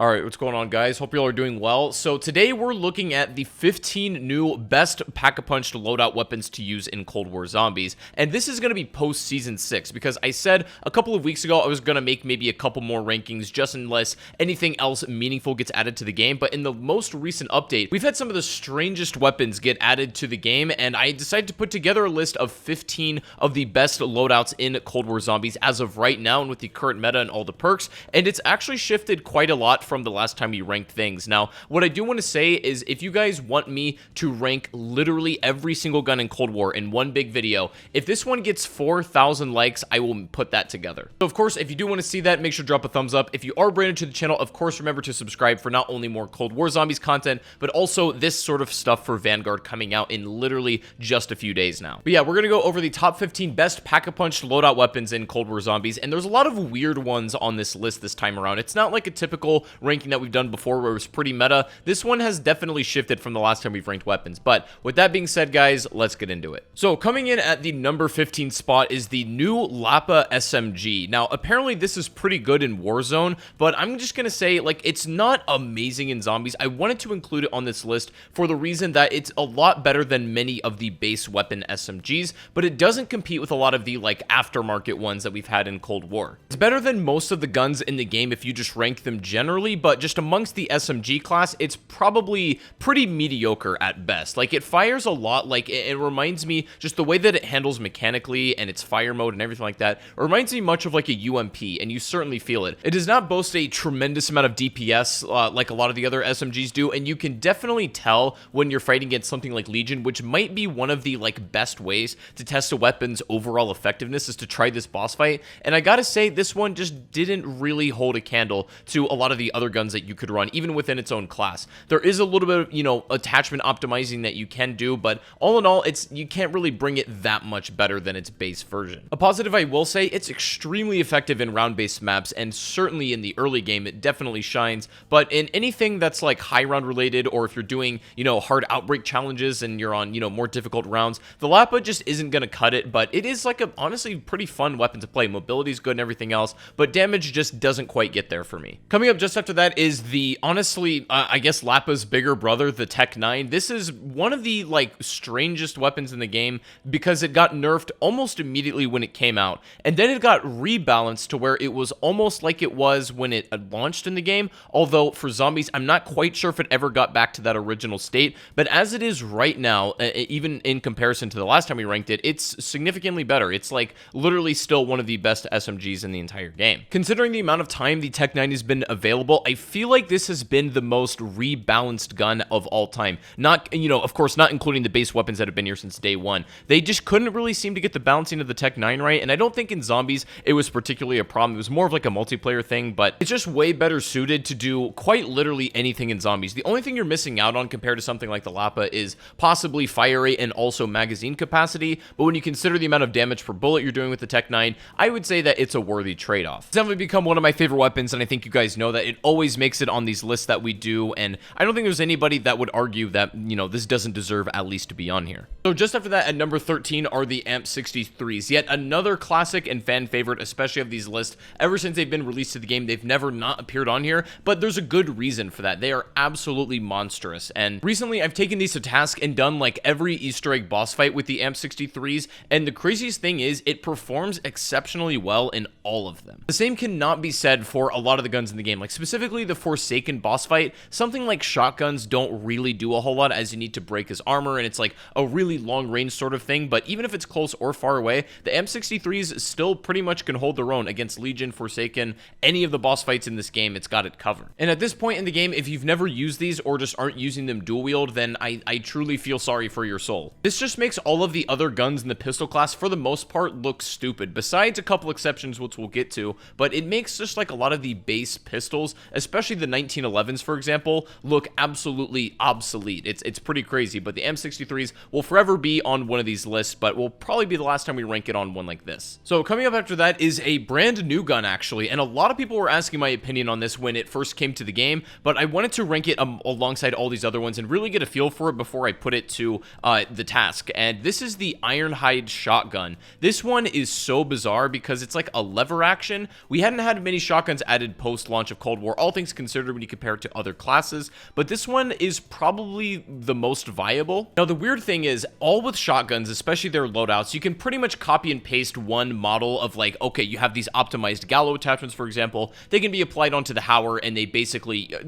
All right, what's going on, guys? Hope you all are doing well. So today we're looking at the 15 new best pack-a-punched loadout weapons to use in Cold War Zombies, and this is going to be post-Season 6, because I said a couple of weeks ago I was going to make maybe a couple more rankings just unless anything else meaningful gets added to the game, but in the most recent update, we've had some of the strangest weapons get added to the game, and I decided to put together a list of 15 of the best loadouts in Cold War Zombies as of right now, and with the current meta and all the perks, and it's actually shifted quite a lot from the last time we ranked things. Now, what I do want to say is if you guys want me to rank literally every single gun in Cold War in one big video, if this one gets 4,000 likes, I will put that together. So, of course, if you do want to see that, make sure to drop a thumbs up. If you are brand new to the channel, of course, remember to subscribe for not only more Cold War Zombies content, but also this sort of stuff for Vanguard coming out in literally just a few days now. But yeah, we're going to go over the top 15 best pack-a-punch loadout weapons in Cold War Zombies, and there's a lot of weird ones on this list this time around. It's not like a typical ranking that we've done before where it was pretty meta. This one has definitely shifted from the last time we've ranked weapons. But with that being said, guys, let's get into it. So coming in at the number 15 spot is the new Lapa SMG. Now, apparently this is pretty good in Warzone, but I'm just gonna say, like, it's not amazing in Zombies. I wanted to include it on this list for the reason that it's a lot better than many of the base weapon SMGs, but it doesn't compete with a lot of the, like, aftermarket ones that we've had in Cold War. It's better than most of the guns in the game if you just rank them generally, but just amongst the SMG class, it's probably pretty mediocre at best. Like, it fires a lot. Like, it reminds me, just the way that it handles mechanically and its fire mode and everything like that, it reminds me much of like a UMP, and you certainly feel it. It does not boast a tremendous amount of DPS like a lot of the other SMGs do, and you can definitely tell when you're fighting against something like Legion, which might be one of the like best ways to test a weapon's overall effectiveness, is to try this boss fight. And I gotta say, this one just didn't really hold a candle to a lot of the other guns that you could run, even within its own class. There is a little bit of, you know, attachment optimizing that you can do, but all in all, you can't really bring it that much better than its base version. A positive I will say, it's extremely effective in round-based maps, and certainly in the early game, it definitely shines, but in anything that's like high round related, or if you're doing, you know, hard outbreak challenges and you're on, you know, more difficult rounds, the Lapa just isn't gonna cut it, but it is like a honestly pretty fun weapon to play. Mobility's good and everything else, but damage just doesn't quite get there for me. Coming up just after that is the, honestly, I guess Lapa's bigger brother, the Tech 9. This is one of the, like, strangest weapons in the game because it got nerfed almost immediately when it came out, and then it got rebalanced to where it was almost like it was when it launched in the game, although for Zombies, I'm not quite sure if it ever got back to that original state, but as it is right now, even in comparison to the last time we ranked it, it's significantly better. It's, like, literally still one of the best SMGs in the entire game. Considering the amount of time the Tech 9 has been available, I feel like this has been the most rebalanced gun of all time. Not, you know, of course, not including the base weapons that have been here since day one. They just couldn't really seem to get the balancing of the Tech 9 right, and I don't think in Zombies it was particularly a problem. It was more of like a multiplayer thing, but it's just way better suited to do quite literally anything in Zombies. The only thing you're missing out on compared to something like the Lapa is possibly fire rate and also magazine capacity, but when you consider the amount of damage per bullet you're doing with the Tech 9, I would say that it's a worthy trade-off. It's definitely become one of my favorite weapons, and I think you guys know that. It always makes it on these lists that we do, and I don't think there's anybody that would argue that, you know, this doesn't deserve at least to be on here. So just after that, at number 13 are the AMP 63s, yet another classic and fan favorite, especially of these lists. Ever since they've been released to the game, they've never not appeared on here, but there's a good reason for that. They are absolutely monstrous, and recently I've taken these to task and done like every Easter egg boss fight with the AMP 63s, and the craziest thing is it performs exceptionally well in all of them. The same cannot be said for a lot of the guns in the game, like specifically the Forsaken boss fight. Something like shotguns don't really do a whole lot, as you need to break his armor, and it's like a really long range sort of thing, but even if it's close or far away, the M63s still pretty much can hold their own against Legion, Forsaken, any of the boss fights in this game. It's got it covered. And at this point in the game, if you've never used these or just aren't using them dual wield, then I truly feel sorry for your soul. This just makes all of the other guns in the pistol class for the most part look stupid, besides a couple exceptions which we'll get to, but it makes just like a lot of the base pistols, especially the 1911s for example, look absolutely obsolete. It's pretty crazy, but the M63s will forever be on one of these lists, but will probably be the last time we rank it on one like this. So coming up after that is a brand new gun actually, and a lot of people were asking my opinion on this when it first came to the game, but I wanted to rank it alongside all these other ones and really get a feel for it before I put it to the task, and this is the Ironhide Shotgun. This one is so bizarre because it's like a lever action. We hadn't had many shotguns added post-launch of Cold War War, all things considered when you compare it to other classes, but this one is probably the most viable. Now, the weird thing is, all with shotguns, especially their loadouts, you can pretty much copy and paste one model of like, okay, you have these optimized gallo attachments, for example, they can be applied onto the Hauer, and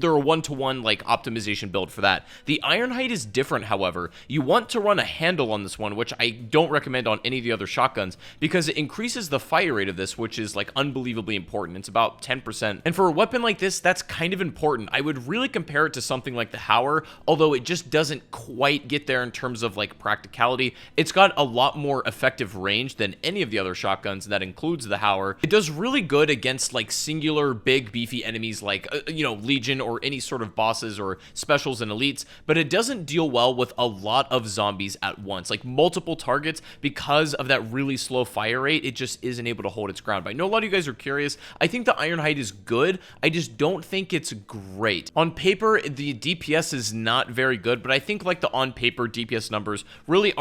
they're a one-to-one like optimization build for that. The Ironhide is different, however. You want to run a handle on this one, which I don't recommend on any of the other shotguns, because it increases the fire rate of this, which is like unbelievably important. It's about 10%. And for a weapon like this, that's kind of important. I would really compare it to something like the Hauer, although it just doesn't quite get there in terms of like practicality. It's got a lot more effective range than any of the other shotguns, and that includes the Hauer. It does really good against like singular big beefy enemies like Legion or any sort of bosses or specials and elites, but it doesn't deal well with a lot of zombies at once, like multiple targets. Because of that really slow fire rate, it just isn't able to hold its ground. But I know a lot of you guys are curious. I think the Ironhide is good. I just don't think it's great. On paper, the DPS is not very good, but I think like the on paper DPS numbers really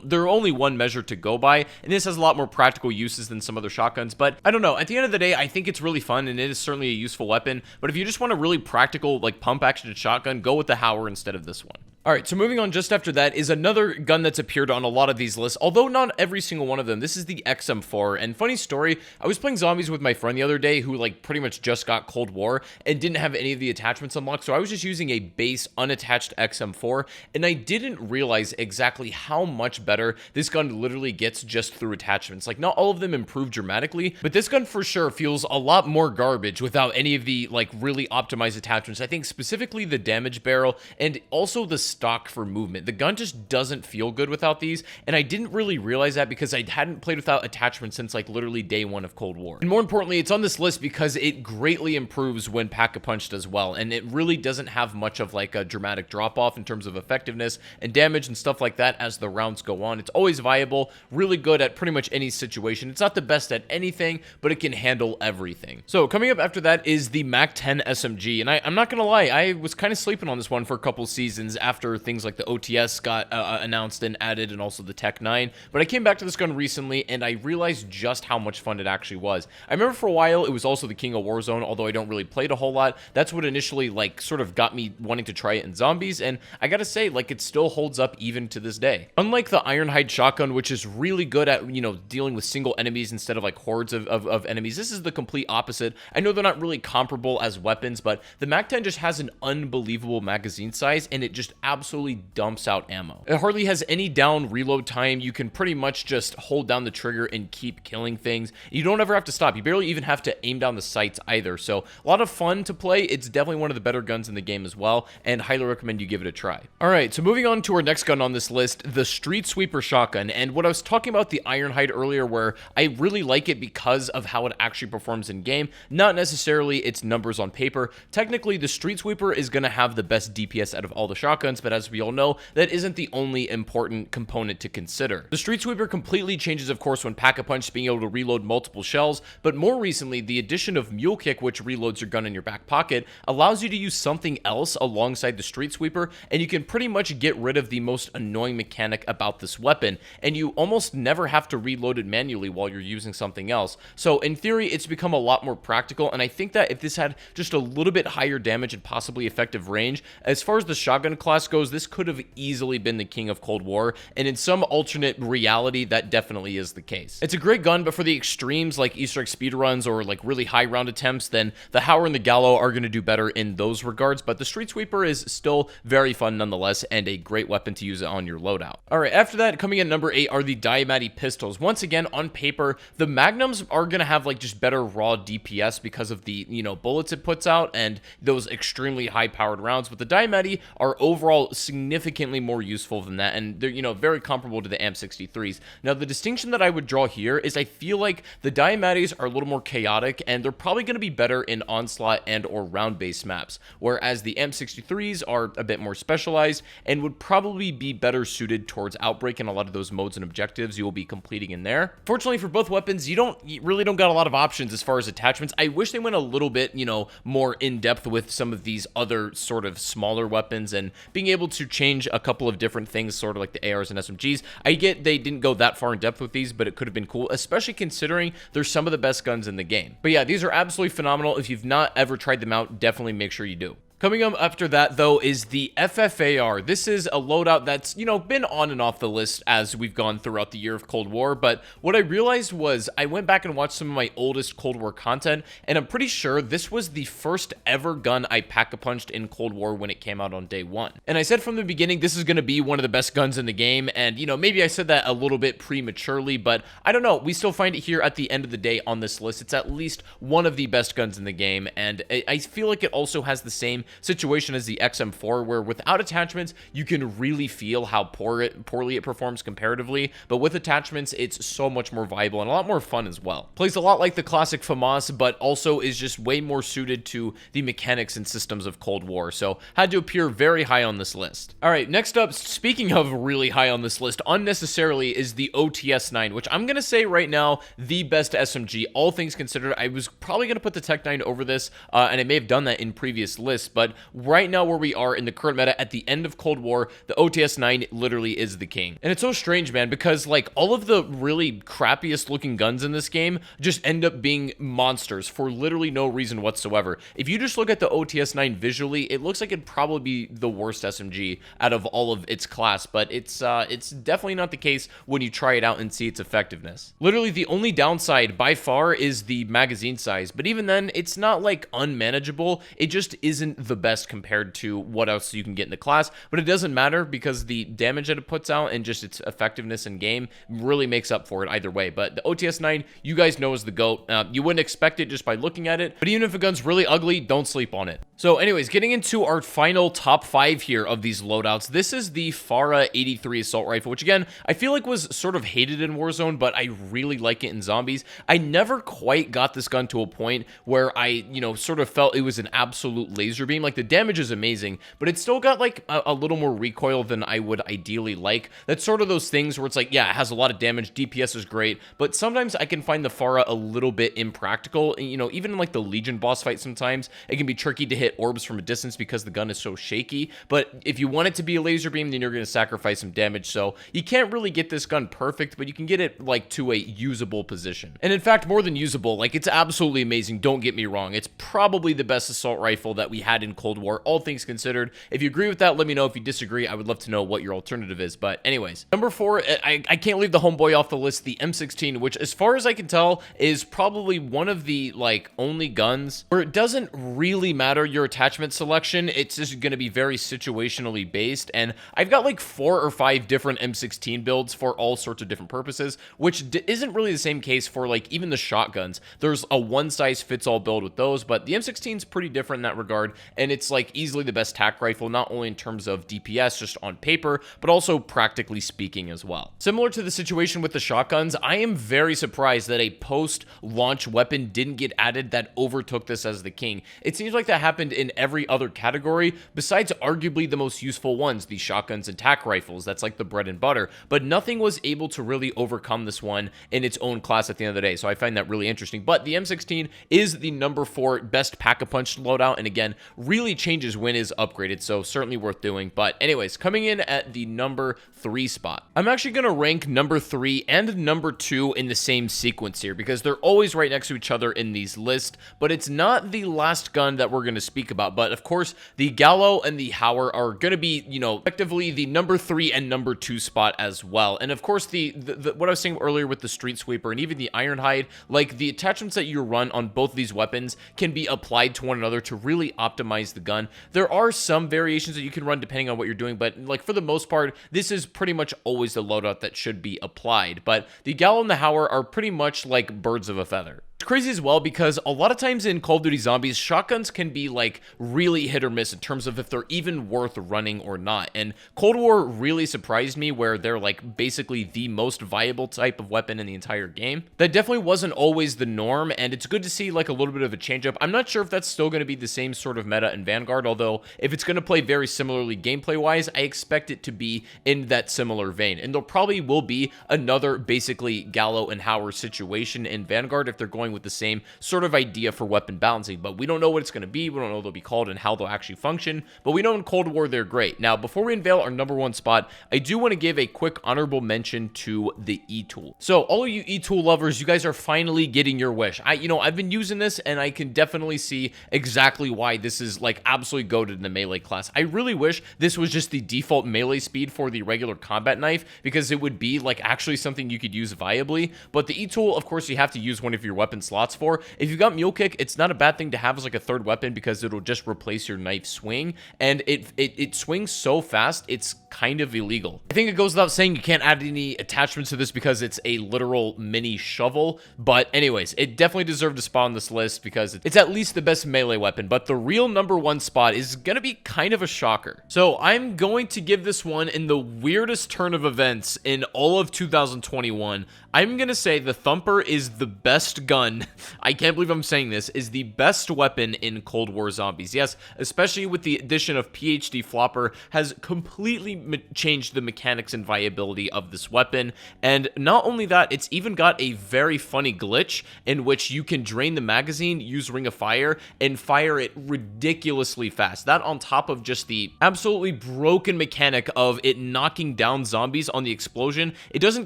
they're only one measure to go by, and this has a lot more practical uses than some other shotguns. But I don't know, at the end of the day, I think it's really fun, and it is certainly a useful weapon. But if you just want a really practical like pump action shotgun, go with the Hauer instead of this one. Alright, so moving on just after that is another gun that's appeared on a lot of these lists, although not every single one of them. This is the XM4, and funny story, I was playing zombies with my friend the other day who like pretty much just got Cold War and didn't have any of the attachments unlocked, so I was just using a base unattached XM4, and I didn't realize exactly how much better this gun literally gets just through attachments. Like, not all of them improve dramatically, but this gun for sure feels a lot more garbage without any of the like really optimized attachments. I think specifically the damage barrel and also the stock for movement. The gun just doesn't feel good without these, and I didn't really realize that because I hadn't played without attachments since like literally day one of Cold War. And more importantly, it's on this list because it greatly improves when pack-a-punched as well, and it really doesn't have much of like a dramatic drop-off in terms of effectiveness and damage and stuff like that as the rounds go on. It's always viable, really good at pretty much any situation. It's not the best at anything, but it can handle everything. So coming up after that is the MAC-10 SMG, and I'm not gonna lie, I was kind of sleeping on this one for a couple seasons after things like the OTS got announced and added, and also the Tech 9, but I came back to this gun recently and I realized just how much fun it actually was. I remember for a while it was also the king of Warzone, although I don't really play it a whole lot. That's what initially like sort of got me wanting to try it in zombies, and I gotta say, like, it still holds up even to this day. Unlike the Ironhide Shotgun, which is really good at, dealing with single enemies instead of like hordes of enemies, this is the complete opposite. I know they're not really comparable as weapons, but the MAC-10 just has an unbelievable magazine size, and it just absolutely dumps out ammo. It hardly has any down reload time. You can pretty much just hold down the trigger and keep killing things. You don't ever have to stop. You barely even have to aim down the sights either. So a lot of fun to play. It's definitely one of the better guns in the game as well, and highly recommend you give it a try. Alright, so moving on to our next gun on this list, the Street Sweeper Shotgun. And what I was talking about the Ironhide earlier, where I really like it because of how it actually performs in game, not necessarily its numbers on paper. Technically, the Street Sweeper is going to have the best DPS out of all the shotguns, but as we all know, that isn't the only important component to consider. The Street Sweeper completely changes, of course, when Pack-a-Punch being able to reload multiple shells, but more recently, the addition of Mule Kick, which reloads your gun in your back pocket, allows you to use something else alongside the Street Sweeper, and you can pretty much get rid of the most annoying mechanic about this weapon, and you almost never have to reload it manually while you're using something else. So in theory, it's become a lot more practical, and I think that if this had just a little bit higher damage and possibly effective range, as far as the shotgun class goes, this could have easily been the king of Cold War, and in some alternate reality, that definitely is the case. It's a great gun, but for the extremes like Easter egg speedruns or like really high round attempts, then the Hauer and the Gallo are going to do better in those regards, but the Street Sweeper is still very fun nonetheless, and a great weapon to use on your loadout. Alright, after that, coming in number 8 are the Diamatti pistols. Once again, on paper, the Magnums are going to have like just better raw DPS because of the, bullets it puts out and those extremely high powered rounds, but the Diamatti are overall significantly more useful than that, and they're, very comparable to the AM63s. Now, the distinction that I would draw here is I feel like the Diamattis are a little more chaotic, and they're probably going to be better in onslaught and or round-based maps, whereas the AM63s are a bit more specialized and would probably be better suited towards Outbreak and a lot of those modes and objectives you will be completing in there. Fortunately for both weapons, you really don't got a lot of options as far as attachments. I wish they went a little bit, more in-depth with some of these other sort of smaller weapons and being being able to change a couple of different things, sort of like the ARs and SMGs. I get they didn't go that far in depth with these, but it could have been cool, especially considering they're some of the best guns in the game. But yeah, these are absolutely phenomenal. If you've not ever tried them out, definitely make sure you do. Coming up after that, though, is the FFAR. This is a loadout that's, been on and off the list as we've gone throughout the year of Cold War, but what I realized was I went back and watched some of my oldest Cold War content, and I'm pretty sure this was the first ever gun I pack-a-punched in Cold War when it came out on day one. And I said from the beginning, this is going to be one of the best guns in the game, and, maybe I said that a little bit prematurely, but I don't know. We still find it here at the end of the day on this list. It's at least one of the best guns in the game, and I feel like it also has the same situation as the XM4, where without attachments you can really feel how poorly it performs comparatively, but with attachments it's so much more viable and a lot more fun as well. Plays a lot like the classic FAMAS, but also is just way more suited to the mechanics and systems of Cold War, so had to appear very high on this list. Alright, next up, speaking of really high on this list unnecessarily, is the OTS-9, which I'm gonna say right now the best SMG, all things considered. I was probably gonna put the Tech-9 over this, and I may have done that in previous lists, but right now where we are in the current meta at the end of Cold War, the OTS-9 literally is the king. And it's so strange, man, because like all of the really crappiest looking guns in this game just end up being monsters for literally no reason whatsoever. If you just look at the OTS-9 visually, it looks like it'd probably be the worst SMG out of all of its class, but it's definitely not the case when you try it out and see its effectiveness. Literally the only downside by far is the magazine size, but even then it's not like unmanageable, it just isn't the best compared to what else you can get in the class, but it doesn't matter because the damage that it puts out and just its effectiveness in game really makes up for it either way. But the OTS-9, you guys know, is the GOAT. You wouldn't expect it just by looking at it, but even if a gun's really ugly, don't sleep on it. So anyways, getting into our final top 5 here of these loadouts, this is the FARA 83 assault rifle, which again, I feel like was sort of hated in Warzone, but I really like it in Zombies. I never quite got this gun to a point where I, sort of felt it was an absolute laser beam. Like the damage is amazing, but it's still got like a little more recoil than I would ideally like. That's sort of those things where it's like, yeah, it has a lot of damage, DPS is great, but sometimes I can find the FARA a little bit impractical. And, even in like the Legion boss fight, sometimes it can be tricky to hit orbs from a distance because the gun is so shaky, but if you want it to be a laser beam, then you're going to sacrifice some damage, so you can't really get this gun perfect, but you can get it like to a usable position. And in fact, more than usable, like it's absolutely amazing, don't get me wrong. It's probably the best assault rifle that we had in Cold War, all things considered. If you agree with that, let me know. If you disagree, I would love to know what your alternative is. But anyways, number 4, I can't leave the homeboy off the list, the M16, which as far as I can tell is probably one of the like only guns where it doesn't really matter your attachment selection. It's just going to be very situationally based, and I've got like 4 or 5 different M16 builds for all sorts of different purposes, which isn't really the same case for like even the shotguns. There's a one-size-fits-all build with those, but the M16 is pretty different in that regard, and it's like easily the best tac rifle, not only in terms of DPS just on paper, but also practically speaking as well. Similar to the situation with the shotguns, I am very surprised that a post-launch weapon didn't get added that overtook this as the king. It seems like that happened in every other category besides arguably the most useful ones, the shotguns and tac rifles. That's like the bread and butter, but nothing was able to really overcome this one in its own class at the end of the day, so I find that really interesting. But the M16 is the number 4 best pack-a-punch loadout, and again, really changes when it is upgraded, so certainly worth doing. But anyways, coming in at the number 3 spot, I'm actually going to rank number 3 and number 2 in the same sequence here because they're always right next to each other in these lists, but it's not the last gun that we're going to speak about. But of course, the Gallo and the Hauer are going to be, effectively the number 3 and number 2 spot as well. And of course, the what I was saying earlier with the Street Sweeper and even the Ironhide, like the attachments that you run on both of these weapons can be applied to one another to really optimize the gun. There are some variations that you can run depending on what you're doing, but like for the most part, this is pretty much always the loadout that should be applied. But the Gallo and the Hauer are pretty much like birds of a feather. It's crazy as well because a lot of times in Call of Duty Zombies, shotguns can be like really hit or miss in terms of if they're even worth running or not. And Cold War really surprised me where they're like basically the most viable type of weapon in the entire game. That definitely wasn't always the norm, and it's good to see like a little bit of a change up. I'm not sure if that's still going to be the same sort of meta in Vanguard, although if it's going to play very similarly gameplay wise, I expect it to be in that similar vein. And there probably will be another basically Gallo and Hauer situation in Vanguard if they're going with the same sort of idea for weapon balancing, but we don't know what it's going to be. We don't know what they'll be called and how they'll actually function, but we know in Cold War they're great. Now, before we unveil our number one spot, I do want to give a quick honorable mention to the E-Tool. So all of you E-Tool lovers, you guys are finally getting your wish. I've been using this and I can definitely see exactly why this is like absolutely goated in the melee class. I really wish this was just the default melee speed for the regular combat knife, because it would be like actually something you could use viably. But the E-Tool, of course, you have to use one of your weapon slots for. If you've got Mule Kick, it's not a bad thing to have as like a third weapon, because it'll just replace your knife swing, and it swings so fast it's kind of illegal. I think it goes without saying you can't add any attachments to this because it's a literal mini shovel, but anyways, it definitely deserved a spot on this list because it's at least the best melee weapon. But the real number one spot is gonna be kind of a shocker. So I'm going to give this one in the weirdest turn of events in all of 2021. I'm gonna say the Thumper is the best gun. I can't believe I'm saying this, is the best weapon in Cold War Zombies. Yes, especially with the addition of PhD Flopper, has completely changed the mechanics and viability of this weapon. And not only that, it's even got a very funny glitch in which you can drain the magazine, use Ring of Fire, and fire it ridiculously fast. That on top of just the absolutely broken mechanic of it knocking down zombies on the explosion. It doesn't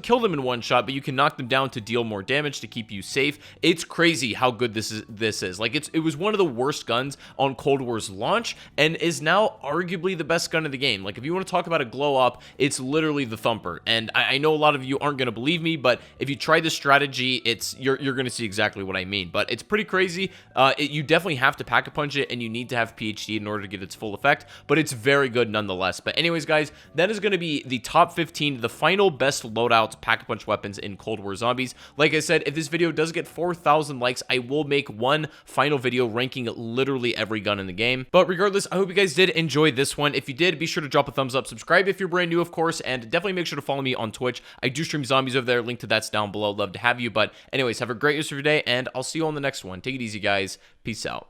kill them in one shot, but you can knock them down to deal more damage to keep you safe. It's crazy how good this is. Like, it was one of the worst guns on Cold War's launch and is now arguably the best gun in the game. Like, if you want to talk about a glow up, it's literally the Thumper. And I know a lot of you aren't going to believe me, but if you try this strategy, you're going to see exactly what I mean. But it's pretty crazy. You definitely have to pack-a-punch it, and you need to have PhD in order to get its full effect, but it's very good nonetheless. But anyways, guys, that is going to be the top 15, the final best loadouts pack-a-punch weapons in Cold War Zombies. Like I said, if this video does get 4,000 likes, I will make one final video ranking literally every gun in the game. But regardless, I hope you guys did enjoy this one. If you did, be sure to drop a thumbs up, subscribe if you're brand new, of course, and definitely make sure to follow me on Twitch. I do stream zombies over there. Link to that's down below. Love to have you. But anyways, have a great rest of your day, and I'll see you on the next one. Take it easy, guys. Peace out.